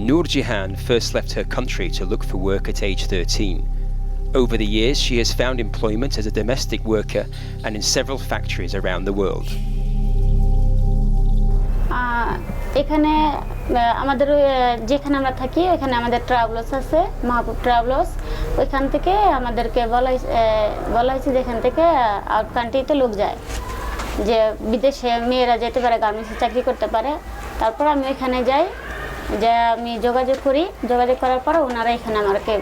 Noor Jihan first left her country to look for work at age 13. Over the years, she has found employment as a domestic worker and in several factories around the world. এখানে আমাদের যেখানে আমরা থাকি ওখানে আমাদের travels আছে, মাহবুব travels. ওইখান থেকে আমাদেরকে বলা হয়েছে যেখান থেকে আউট কান্ট্রিতে লোক যায়, যে বিদেশে মেয়েরা যেতে পারে, গার্মেন্টসে চাকরি করতে পারে। তারপর আমি ওইখানে যাই, যে আমি যোগাযোগ করি, যোগাযোগ করার পর ওনারা এখানে আমাকে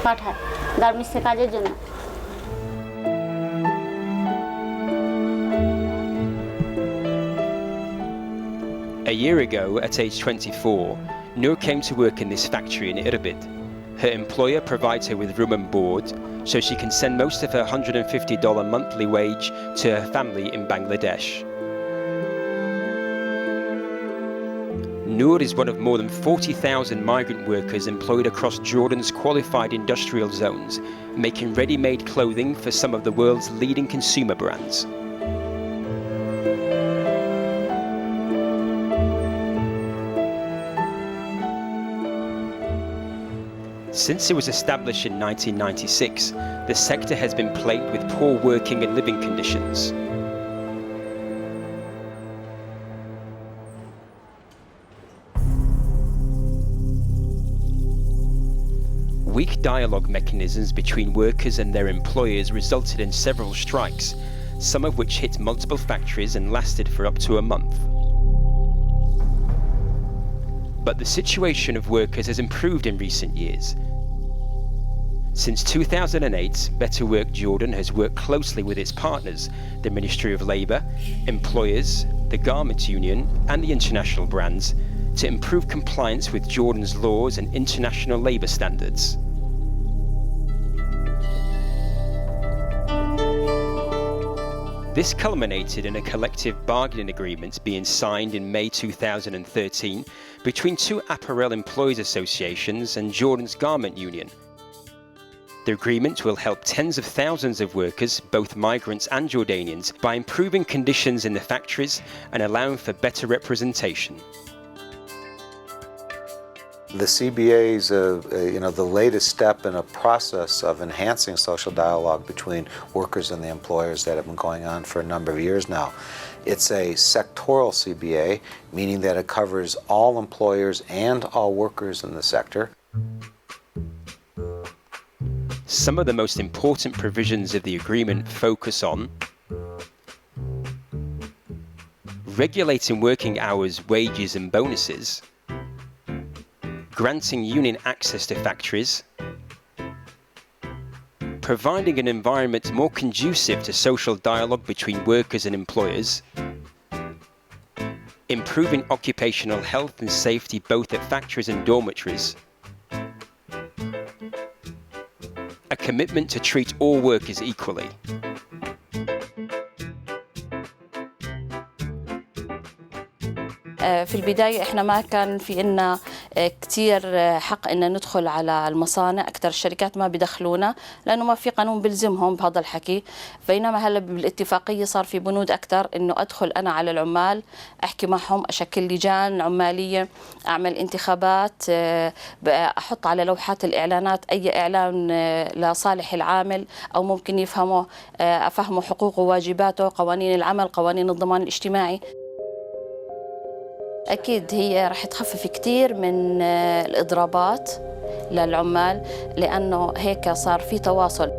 পাঠায় গার্মেন্টসে কাজের জন্য। A year ago, at age 24, Noor came to work in this factory in Irbid. Her employer provides her with room and board, so she can send most of her $150 monthly wage to her family in Bangladesh. Noor is one of more than 40,000 migrant workers employed across Jordan's qualified industrial zones, making ready-made clothing for some of the world's leading consumer brands. Since it was established in 1996, the sector has been plagued with poor working and living conditions. Weak dialogue mechanisms between workers and their employers resulted in several strikes, some of which hit multiple factories and lasted for up to a month. But the situation of workers has improved in recent years. Since 2008, Better Work Jordan has worked closely with its partners, the Ministry of Labour, employers, the Garment Union and the international brands, to improve compliance with Jordan's laws and international labour standards. This culminated in a collective bargaining agreement being signed in May 2013 between two apparel employees associations and Jordan's Garment Union. The agreement will help tens of thousands of workers, both migrants and Jordanians, by improving conditions in the factories and allowing for better representation. The CBA is the latest step in a process of enhancing social dialogue between workers and the employers that have been going on for a number of years now. It's a sectoral CBA, meaning that it covers all employers and all workers in the sector. Some of the most important provisions of the agreement focus on regulating working hours, wages and bonuses, granting union access to factories, providing an environment more conducive to social dialogue between workers and employers, improving occupational health and safety both at factories and dormitories, a commitment to treat all workers equally. في البداية إحنا ما كان في إلنا كتير حق إن ندخل على المصانع، أكثر الشركات ما بدخلونا لأنه ما في قانون بلزمهم بهذا الحكي. بينما هلا بالاتفاقية صار في بنود أكثر إنه أدخل أنا على العمال، أحكي معهم، أشكل لجان عمالية، أعمل انتخابات، أحط على لوحات الإعلانات أي إعلان لصالح العامل أو ممكن يفهمه، أفهمه حقوقه وواجباته، قوانين العمل، قوانين الضمان الاجتماعي. أكيد هي رح تخفف كتير من الإضرابات للعمال لأنه هيك صار في تواصل.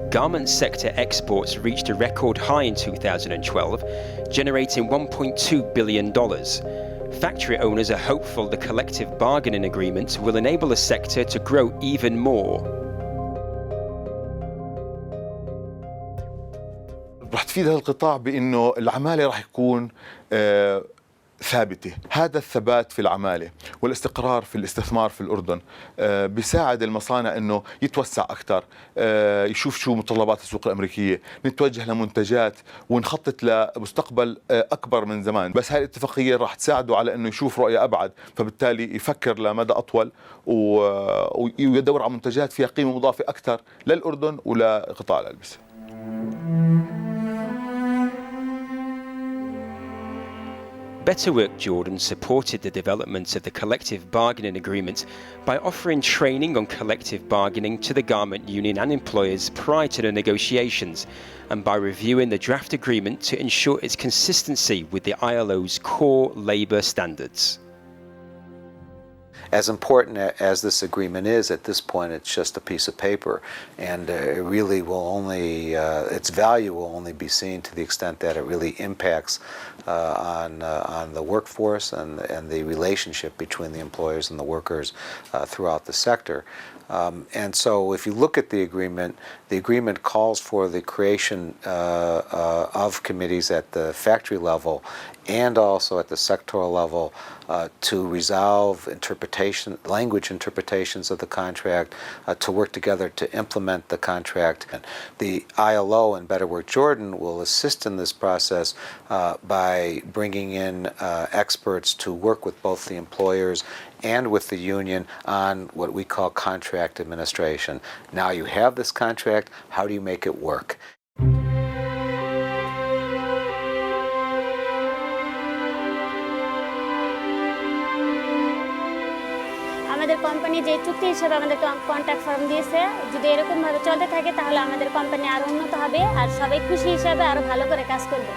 Garment sector exports reached a record high in 2012, generating $1.2 billion. Factory owners are hopeful the collective bargaining agreement will enable the sector to grow even more. رح تفيد هذا القطاع بأنه العمالة رح يكون ثابتة. هذا الثبات في العمالة والاستقرار في الاستثمار في الأردن بيساعد المصانع أنه يتوسع أكثر، يشوف شو متطلبات السوق الأمريكية، نتوجه لمنتجات ونخطط لمستقبل أكبر من زمان. بس هاي الاتفاقية رح تساعده على أنه يشوف رؤية أبعد، فبالتالي يفكر لمدى أطول ويدور على منتجات فيها قيمة مضافة أكثر للأردن ولقطاع الألبسة. Better Work Jordan supported the development of the collective bargaining agreement by offering training on collective bargaining to the garment union and employers prior to the negotiations, and by reviewing the draft agreement to ensure its consistency with the ILO's core labour standards. As important as this agreement is, at this point it's just a piece of paper, and it really will only, its value will only be seen to the extent that it really impacts on the workforce and the relationship between the employers and the workers throughout the sector. And so if you look at the agreement calls for the creation of committees at the factory level and also at the sectoral level to resolve language interpretations of the contract, to work together to implement the contract. The ILO and Better Work Jordan will assist in this process by bringing in experts to work with both the employers and with the union on what we call contract administration. Now you have this contract, how do you make it work? আমাদের company যে চুক্তি হিসেবে আমাদের contract form দিয়েছে, যদি এরকম ভাবে চলতে থাকে তাহলে আমাদের কোম্পানি আরো উন্নত হবে আর সবাই খুশি হিসাবে আরো ভালো করে কাজ করবে।